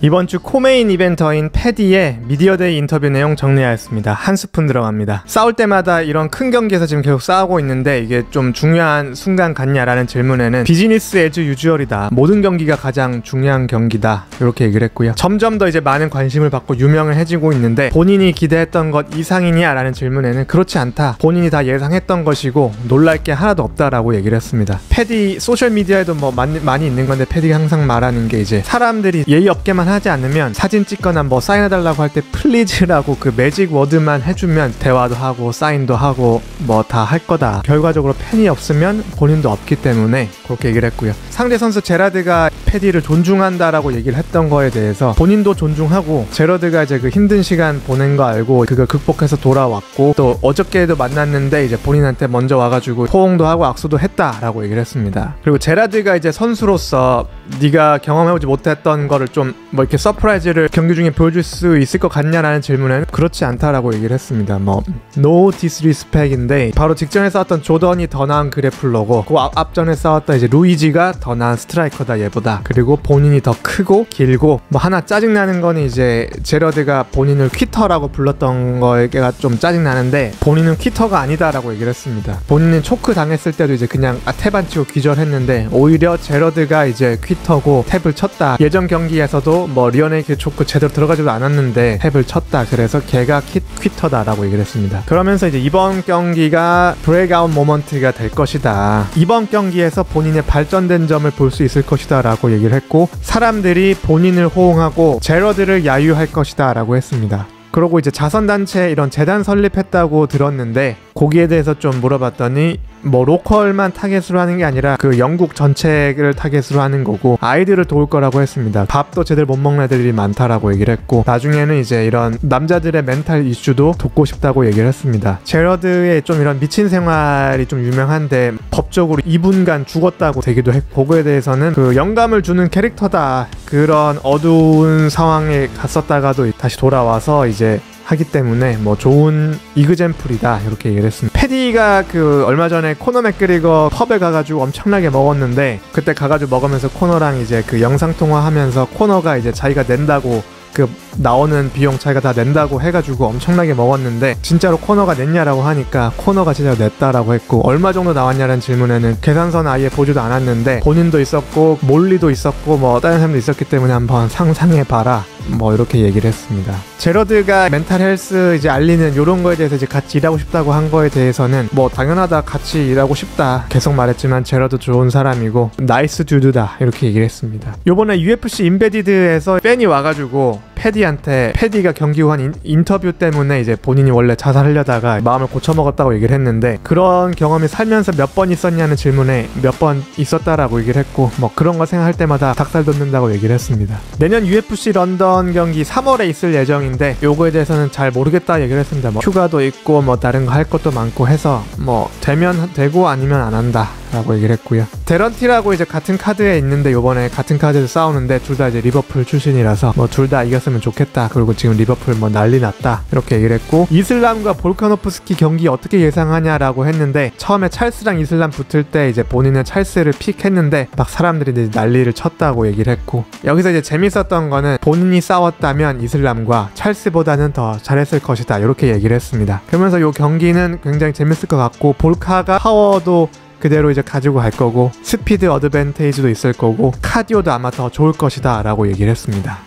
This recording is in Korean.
이번 주 코메인 이벤터인 패디의 미디어데이 인터뷰 내용 정리하였습니다. 한 스푼 들어갑니다. 싸울 때마다 이런 큰 경기에서 지금 계속 싸우고 있는데 이게 좀 중요한 순간 같냐라는 질문에는 비즈니스 에즈 유주얼이다. 모든 경기가 가장 중요한 경기다. 이렇게 얘기를 했고요. 점점 더 이제 많은 관심을 받고 유명해지고 있는데 본인이 기대했던 것 이상이냐 라는 질문에는 그렇지 않다. 본인이 다 예상했던 것이고 놀랄 게 하나도 없다라고 얘기를 했습니다. 패디 소셜미디어에도 뭐 많이 있는 건데 패디가 항상 말하는 게 이제 사람들이 예의 없게만 하지 않으면 사진 찍거나 뭐 사인해달라고 할 때 플리즈라고 그 매직 워드만 해주면 대화도 하고 사인도 하고 뭐 다 할 거다. 결과적으로 팬이 없으면 본인도 없기 때문에 그렇게 얘기를 했고요. 상대 선수 제라드가 패디를 존중한다라고 얘기를 했던 거에 대해서 본인도 존중하고 제라드가 이제 그 힘든 시간 보낸 거 알고 그걸 극복해서 돌아왔고 또 어저께도 만났는데 이제 본인한테 먼저 와가지고 포옹도 하고 악수도 했다라고 얘기를 했습니다. 그리고 제라드가 이제 선수로서 네가 경험해보지 못했던 거를 좀 뭐 이렇게 서프라이즈를 경기 중에 보여줄 수 있을 것 같냐라는 질문에는 그렇지 않다라고 얘기를 했습니다. 뭐 no disrespect인데 바로 직전에 싸웠던 조던이 더 나은 그래플러고 그 앞전에 싸웠던 이제 루이지가 더 나은 스트라이커다 얘보다. 그리고 본인이 더 크고 길고 뭐 하나 짜증나는 건 이제 제러드가 본인을 퀴터라고 불렀던 거가 좀 짜증나는데 본인은 퀴터가 아니다라고 얘기를 했습니다. 본인은 초크 당했을 때도 이제 그냥 탭 안 치고 기절했는데 오히려 제러드가 이제 퀴터고 탭을 쳤다. 예전 경기에서도 뭐 리어네이크 초크 제대로 들어가지도 않았는데 탭을 쳤다. 그래서 걔가 퀴터다라고 얘기를 했습니다. 그러면서 이제 이번 경기가 브레이크아웃 모먼트가 될 것이다. 이번 경기에서 본인의 발전된 점을 볼 수 있을 것이다 라고 얘기를 했고 사람들이 본인을 호응하고 제러드를 야유할 것이다 라고 했습니다. 그러고 이제 자선단체 이런 재단 설립했다고 들었는데 거기에 대해서 좀 물어봤더니 뭐 로컬만 타겟으로 하는 게 아니라 그 영국 전체를 타겟으로 하는 거고 아이들을 도울 거라고 했습니다. 밥도 제대로 못 먹는 애들이 많다라고 얘기를 했고 나중에는 이제 이런 남자들의 멘탈 이슈도 돕고 싶다고 얘기를 했습니다. 제러드의 좀 이런 미친 생활이 좀 유명한데 법적으로 2분간 죽었다고 되기도 했고 그거에 대해서는 그 영감을 주는 캐릭터다. 그런 어두운 상황에 갔었다가도 다시 돌아와서 이제 하기 때문에 뭐 좋은 이그젠플이다 이렇게 얘기를 했습니다. 패디가 그 얼마 전에 코너 맥그리거 펍에 가가지고 엄청나게 먹었는데 그때 가가지고 먹으면서 코너랑 이제 그 영상통화 하면서 코너가 이제 자기가 낸다고 그 나오는 비용 자기가 다 낸다고 해가지고 엄청나게 먹었는데 진짜로 코너가 냈냐라고 하니까 코너가 진짜로 냈다라고 했고 얼마 정도 나왔냐는 질문에는 계산서는 아예 보지도 않았는데 본인도 있었고 몰리도 있었고 뭐 다른 사람도 있었기 때문에 한번 상상해봐라 뭐 이렇게 얘기를 했습니다. 제러드가 멘탈 헬스 이제 알리는 이런 거에 대해서 이제 같이 일하고 싶다고 한 거에 대해서는 뭐 당연하다 같이 일하고 싶다 계속 말했지만 제러드 좋은 사람이고 나이스 듀드다 이렇게 얘기를 했습니다. 요번에 UFC 인베디드에서 팬이 와가지고 패디한테 패디가 경기 후 한 인터뷰 때문에 이제 본인이 원래 자살하려다가 마음을 고쳐먹었다고 얘기를 했는데 그런 경험이 살면서 몇 번 있었냐는 질문에 몇 번 있었다라고 얘기를 했고 뭐 그런 거 생각할 때마다 닭살 돋는다고 얘기를 했습니다. 내년 UFC 런던 경기 3월에 있을 예정인데 요거에 대해서는 잘 모르겠다 얘기를 했습니다. 뭐 휴가도 있고 뭐 다른 거 할 것도 많고 해서 뭐 되면 되고 아니면 안 한다 라고 얘기를 했고요. 데런티라고 이제 같은 카드에 있는데 요번에 같은 카드에서 싸우는데 둘 다 이제 리버풀 출신이라서 뭐 둘 다 이겼으면 좋겠다. 그리고 지금 리버풀 뭐 난리 났다 이렇게 얘기를 했고 이슬람과 볼카노프스키 경기 어떻게 예상하냐라고 했는데 처음에 찰스랑 이슬람 붙을 때 이제 본인은 찰스를 픽했는데 막 사람들이 이제 난리를 쳤다고 얘기를 했고 여기서 이제 재밌었던 거는 본인이 싸웠다면 이슬람과 찰스보다는 더 잘했을 것이다 이렇게 얘기를 했습니다. 그러면서 요 경기는 굉장히 재밌을 것 같고 볼카가 파워도 그대로 이제 가지고 갈 거고 스피드 어드밴테이지도 있을 거고 카디오도 아마 더 좋을 것이다 라고 얘기를 했습니다.